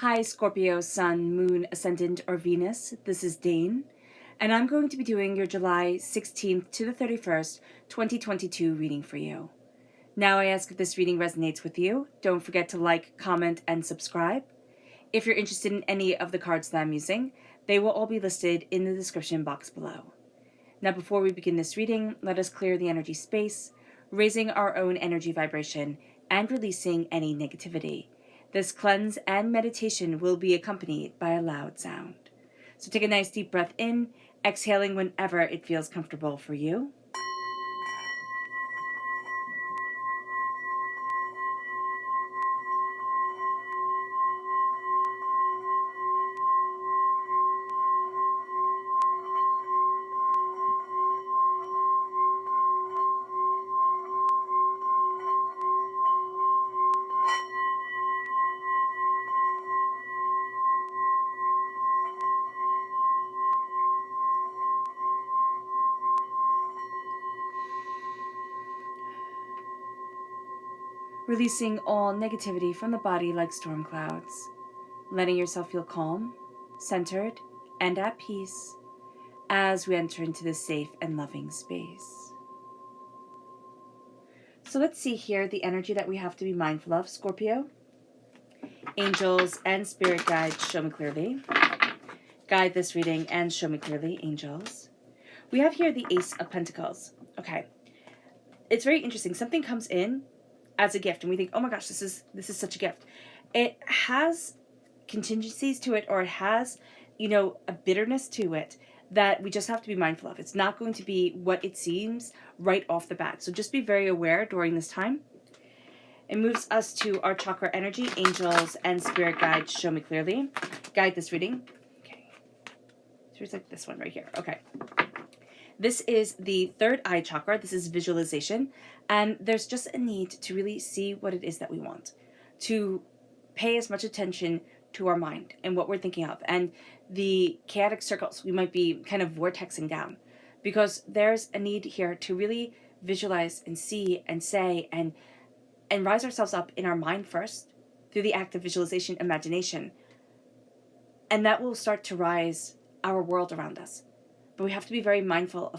Hi, Scorpio, Sun, Moon, Ascendant, or Venus. This is Dane, and I'm going to be doing your July 16th to the 31st, 2022 reading for you. Now I ask if this reading resonates with you. Don't forget to like, comment, and subscribe. If you're interested in any of the cards that I'm using, they will all be listed in the description box below. Now before we begin this reading, let us clear the energy space, raising our own energy vibration and releasing any negativity. This cleanse and meditation will be accompanied by a loud sound. So take a nice deep breath in, exhaling whenever it feels comfortable for you. Releasing all negativity from the body like storm clouds. Letting yourself feel calm, centered, and at peace as we enter into this safe and loving space. So let's see here the energy that we have to be mindful of, Scorpio. Angels and spirit guides, show me clearly. Guide this reading and show me clearly, angels. We have here the Ace of Pentacles. Okay. It's very interesting. Something comes in as a gift and we think, oh my gosh, this is such a gift. It has contingencies to it, or it has, a bitterness to it that we just have to be mindful of. It's not going to be what it seems right off the bat. So just be very aware during this time. It moves us to our chakra energy, angels and spirit guides, show me clearly. Guide this reading. Okay. So it's like this one right here. Okay. This is the third eye chakra. This is visualization. And there's just a need to really see what it is that we want. To pay as much attention to our mind and what we're thinking of. And the chaotic circles we might be kind of vortexing down. Because there's a need here to really visualize and see and say and rise ourselves up in our mind first through the act of visualization, imagination. And that will start to rise our world around us. But we have to be very mindful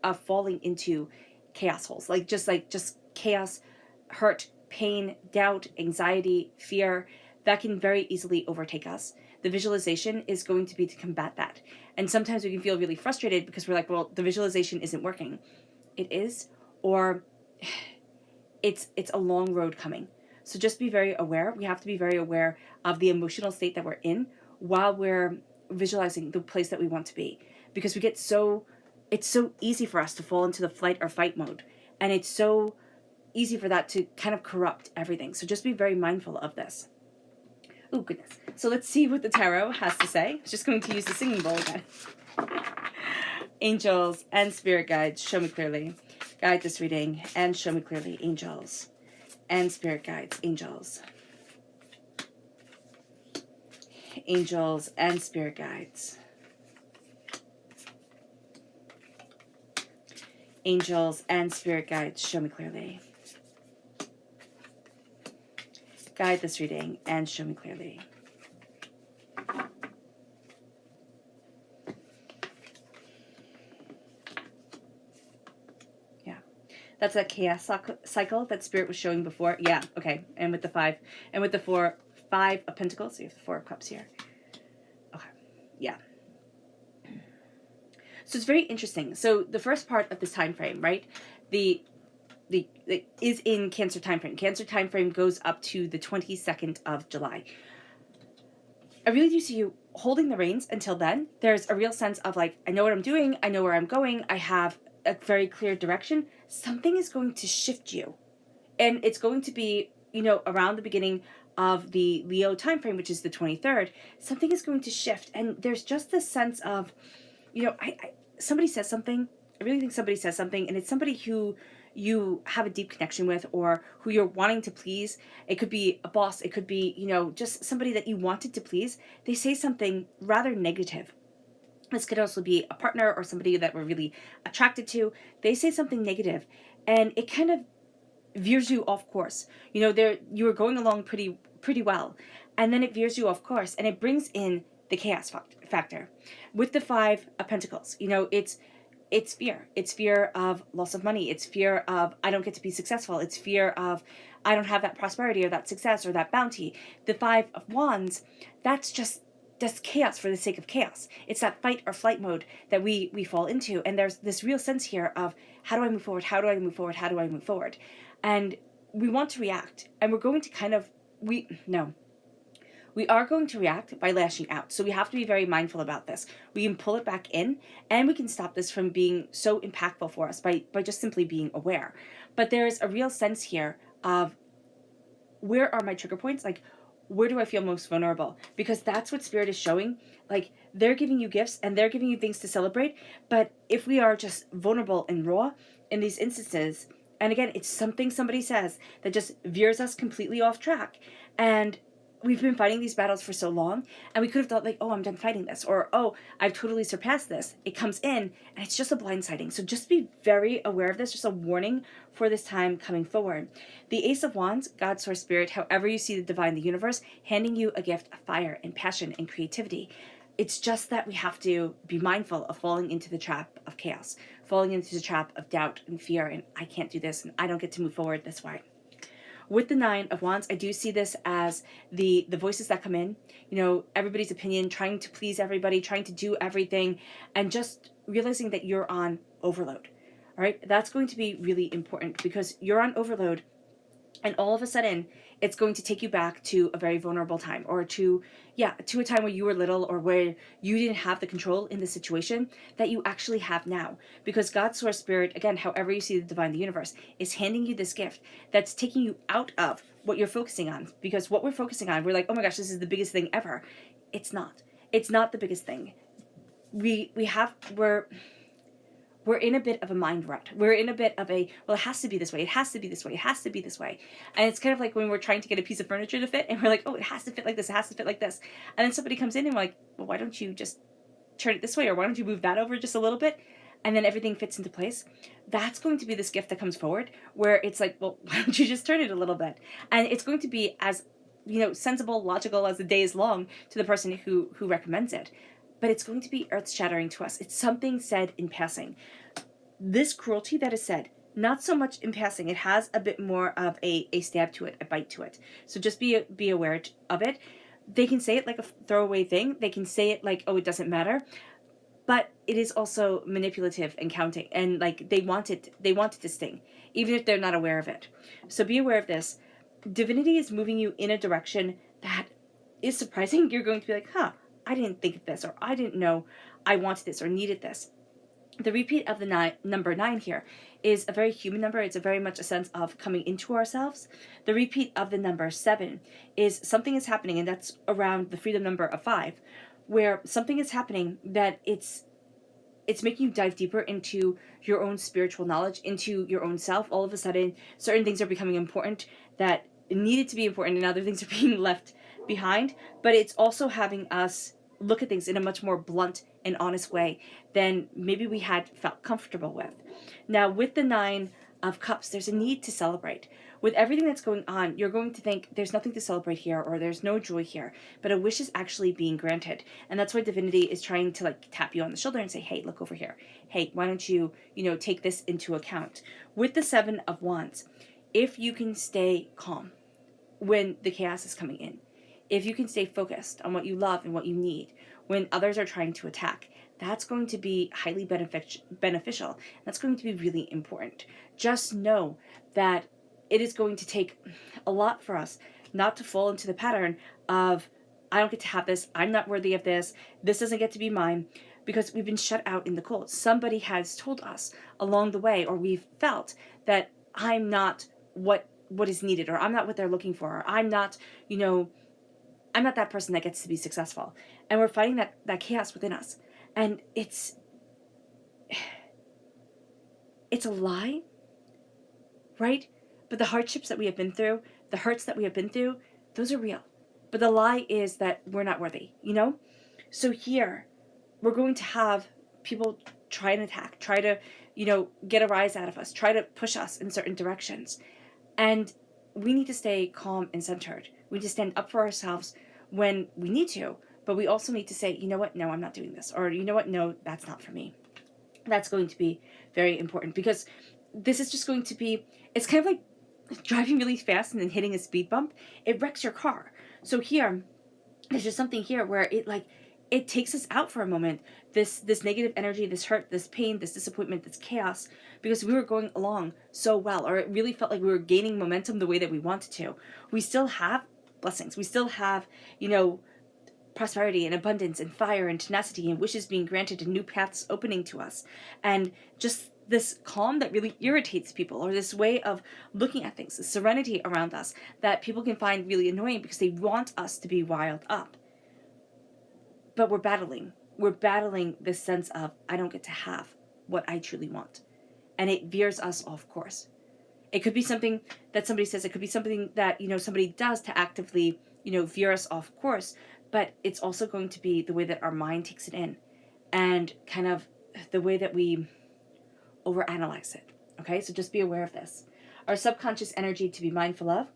of falling into chaos holes, just chaos, hurt, pain, doubt, anxiety, fear that can very easily overtake us. The visualization is going to be to combat that. And sometimes we can feel really frustrated because we're like, well, the visualization isn't working. It is, or it's a long road coming. So just be very aware. We have to be very aware of the emotional state that we're in while we're visualizing the place that we want to be. Because it's so easy for us to fall into the flight or fight mode. And it's so easy for that to kind of corrupt everything. So just be very mindful of this. Oh, goodness. So let's see what the tarot has to say. I'm just going to use the singing bowl again. Angels and spirit guides, show me clearly. Guide this reading and show me clearly, angels and spirit guides, angels. Angels and spirit guides. Angels and spirit guides, show me clearly. Guide this reading and show me clearly. Yeah. That's that chaos cycle that Spirit was showing before. Yeah, okay. And with the five of Pentacles, so you have the Four of Cups here. Okay, yeah. So it's very interesting. So the first part of this time frame, right? The is in Cancer time frame. Cancer time frame goes up to the 22nd of July. I really do see you holding the reins until then. There's a real sense of like, I know what I'm doing. I know where I'm going. I have a very clear direction. Something is going to shift you. And it's going to be, around the beginning of the Leo time frame, which is the 23rd. Something is going to shift. And there's just this sense of, somebody says something. I really think somebody says something, and it's somebody who you have a deep connection with or who you're wanting to please. It could be a boss. It could be, just somebody that you wanted to please. They say something rather negative. This could also be a partner or somebody that we're really attracted to. They say something negative, and it kind of veers you off course. You were going along pretty well, and then it veers you off course, and it brings in the chaos factor. With the Five of Pentacles, it's fear. It's fear of loss of money. It's fear of I don't get to be successful. It's fear of I don't have that prosperity or that success or that bounty. The Five of Wands, that's chaos for the sake of chaos. It's that fight or flight mode that we fall into. And there's this real sense here of how do I move forward? How do I move forward? How do I move forward? And we want to react, and we're going to we are going to react by lashing out. So we have to be very mindful about this. We can pull it back in, and we can stop this from being so impactful for us by just simply being aware. But there's a real sense here of where are my trigger points? Like, where do I feel most vulnerable? Because that's what Spirit is showing. Like, they're giving you gifts and they're giving you things to celebrate. But if we are just vulnerable and raw in these instances, and again, it's something somebody says that just veers us completely off track. And we've been fighting these battles for so long, and we could have thought like, oh, I'm done fighting this, or oh, I've totally surpassed this. It comes in, and it's just a blindsiding. So just be very aware of this, just a warning for this time coming forward. The Ace of Wands, God, Source, Spirit, however you see the divine, the universe, handing you a gift of fire and passion and creativity. It's just that we have to be mindful of falling into the trap of chaos, falling into the trap of doubt and fear, and I can't do this, and I don't get to move forward this way. With the Nine of Wands, I do see this as the voices that come in, everybody's opinion, trying to please everybody, trying to do everything, and just realizing that you're on overload. All right, that's going to be really important because you're on overload, and all of a sudden it's going to take you back to a very vulnerable time, or to a time where you were little, or where you didn't have the control in the situation that you actually have now. Because God, Source, Spirit, again, however you see the divine, the universe, is handing you this gift that's taking you out of what you're focusing on. Because what we're focusing on, we're like, oh my gosh, this is the biggest thing ever. It's not. It's not the biggest thing. We're in a bit of a mind rut. We're in a bit of it has to be this way. It has to be this way. It has to be this way. And it's kind of like when we're trying to get a piece of furniture to fit, and we're like, oh, it has to fit like this. It has to fit like this. And then somebody comes in and we're like, well, why don't you just turn it this way? Or why don't you move that over just a little bit? And then everything fits into place. That's going to be this gift that comes forward where it's like, well, why don't you just turn it a little bit? And it's going to be as, sensible, logical as the day is long to the person who recommends it. But it's going to be earth-shattering to us. It's something said in passing. This cruelty that is said, not so much in passing. It has a bit more of a stab to it, a bite to it. So just be aware of it. They can say it like a throwaway thing. They can say it like, oh, it doesn't matter. But it is also manipulative and counting. And like they want it to sting, even if they're not aware of it. So be aware of this. Divinity is moving you in a direction that is surprising. You're going to be like, I didn't think of this, or I didn't know I wanted this or needed this. The repeat of the number 9 here is a very human number. It's a very much a sense of coming into ourselves. The repeat of the number 7 is something is happening, and that's around the freedom number of 5, where something is happening that it's making you dive deeper into your own spiritual knowledge, into your own self. All of a sudden, certain things are becoming important that needed to be important, and other things are being left behind. But it's also having us look at things in a much more blunt and honest way than maybe we had felt comfortable with. Now, with the 9 of Cups, there's a need to celebrate. With everything that's going on, you're going to think there's nothing to celebrate here, or there's no joy here, but a wish is actually being granted. And that's why divinity is trying to tap you on the shoulder and say, hey, look over here. Hey, why don't you, take this into account? With the 7 of Wands, if you can stay calm when the chaos is coming in, if you can stay focused on what you love and what you need when others are trying to attack, that's going to be highly beneficial. That's going to be really important. Just know that it is going to take a lot for us not to fall into the pattern of, I don't get to have this, I'm not worthy of this doesn't get to be mine, because we've been shut out in the cold. Somebody has told us along the way, or we've felt that I'm not what is needed, or I'm not what they're looking for, or I'm not, I'm not that person that gets to be successful. And we're fighting that chaos within us. And it's a lie, right? But the hardships that we have been through, the hurts that we have been through, those are real. But the lie is that we're not worthy, So here, we're going to have people try and attack, try to, get a rise out of us, try to push us in certain directions. And we need to stay calm and centered. We need to stand up for ourselves, when we need to, but we also need to say, you know what, no, I'm not doing this, or you know what, no, that's not for me. That's going to be very important, because this is just going to be, it's kind of like driving really fast and then hitting a speed bump. It wrecks your car. So here, there's just something here where it takes us out for a moment. This negative energy, this hurt, this pain, this disappointment, this chaos, because we were going along so well, or it really felt like we were gaining momentum the way that we wanted to. We still have blessings. We still have, prosperity and abundance and fire and tenacity and wishes being granted and new paths opening to us. And just this calm that really irritates people, or this way of looking at things, this serenity around us that people can find really annoying because they want us to be riled up. But we're battling this sense of, I don't get to have what I truly want. And it veers us off course. It could be something that somebody says, it could be something that, somebody does to actively, veer us off course, but it's also going to be the way that our mind takes it in, and kind of the way that we overanalyze it. Okay, so just be aware of this. Our subconscious energy to be mindful of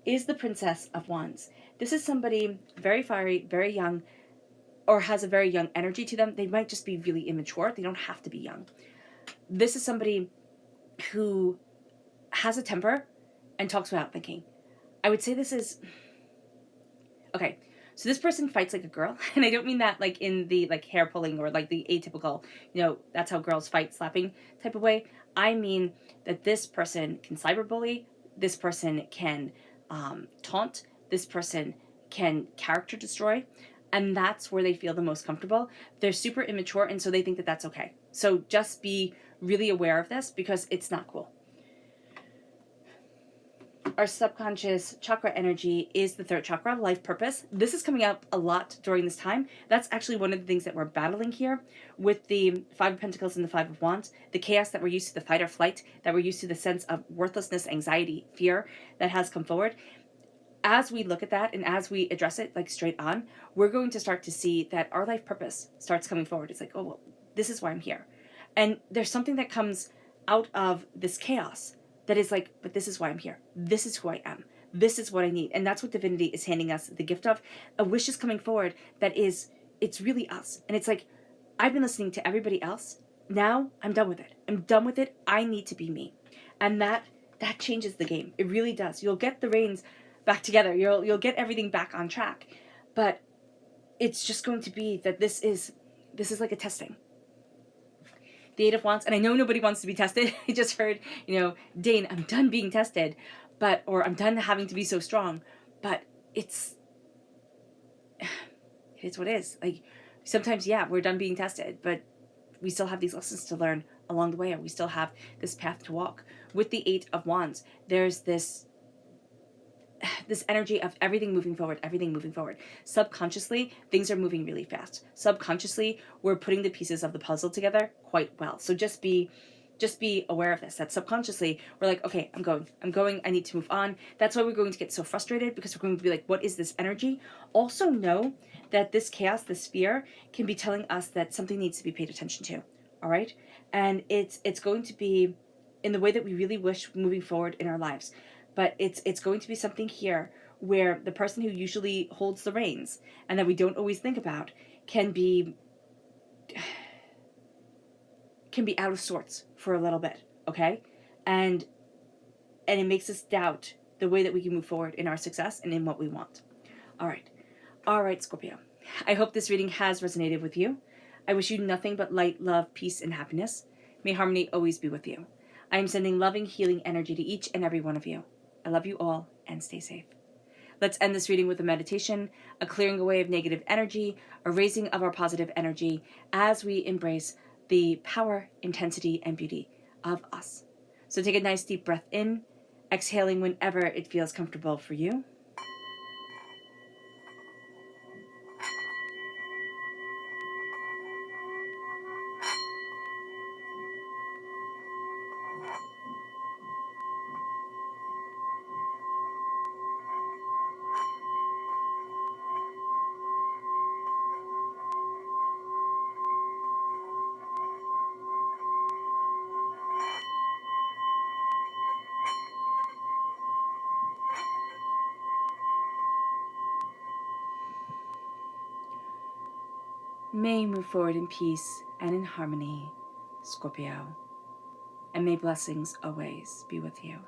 is the Princess of Wands. This is somebody very fiery, very young, or has a very young energy to them. They might just be really immature. They don't have to be young. This is somebody who has a temper and talks without thinking. I would say this is... Okay, so this person fights like a girl, and I don't mean that like in the like hair pulling or like the atypical, that's how girls fight, slapping type of way. I mean that this person can cyberbully, this person can taunt, this person can character destroy, and that's where they feel the most comfortable. They're super immature, and so they think that that's okay. So just be really aware of this, because it's not cool. Our subconscious chakra energy is the third chakra, life purpose. This is coming up a lot during this time. That's actually one of the things that we're battling here with the Five of Pentacles and the Five of Wands. The chaos that we're used to, the fight or flight, that we're used to, the sense of worthlessness, anxiety, fear that has come forward. As we look at that and as we address it like straight on, we're going to start to see that our life purpose starts coming forward. It's like, oh, well, this is why I'm here. And there's something that comes out of this chaos that is like, but this is why I'm here. This is who I am. This is what I need. And that's what divinity is handing us the gift of. A wish is coming forward that is, it's really us. And it's like, I've been listening to everybody else. Now I'm done with it. I'm done with it. I need to be me. And that changes the game. It really does. You'll get the reins back together. You'll get everything back on track. But it's just going to be that this is like a testing. The Eight of Wands, and I know nobody wants to be tested. I just heard, Dane, I'm done being tested, or I'm done having to be so strong. But it is what it is. Like, sometimes, yeah, we're done being tested, but we still have these lessons to learn along the way, or we still have this path to walk. With the Eight of Wands, there's this energy of everything moving forward. Subconsciously, things are moving really fast. Subconsciously, we're putting the pieces of the puzzle together quite well. So just be aware of this, that subconsciously we're like, okay, I'm going, I need to move on. That's why we're going to get so frustrated, because we're going to be like, what is this energy? Also know that this chaos, this fear, can be telling us that something needs to be paid attention to. All right? And it's going to be in the way that we really wish moving forward in our lives. But it's going to be something here where the person who usually holds the reins and that we don't always think about can be out of sorts for a little bit, okay? And it makes us doubt the way that we can move forward in our success and in what we want. All right, Scorpio. I hope this reading has resonated with you. I wish you nothing but light, love, peace, and happiness. May harmony always be with you. I am sending loving, healing energy to each and every one of you. I love you all, and stay safe. Let's end this reading with a meditation, a clearing away of negative energy, a raising of our positive energy as we embrace the power, intensity, and beauty of us. So take a nice deep breath in, exhaling whenever it feels comfortable for you. May you move forward in peace and in harmony, Scorpio. And may blessings always be with you.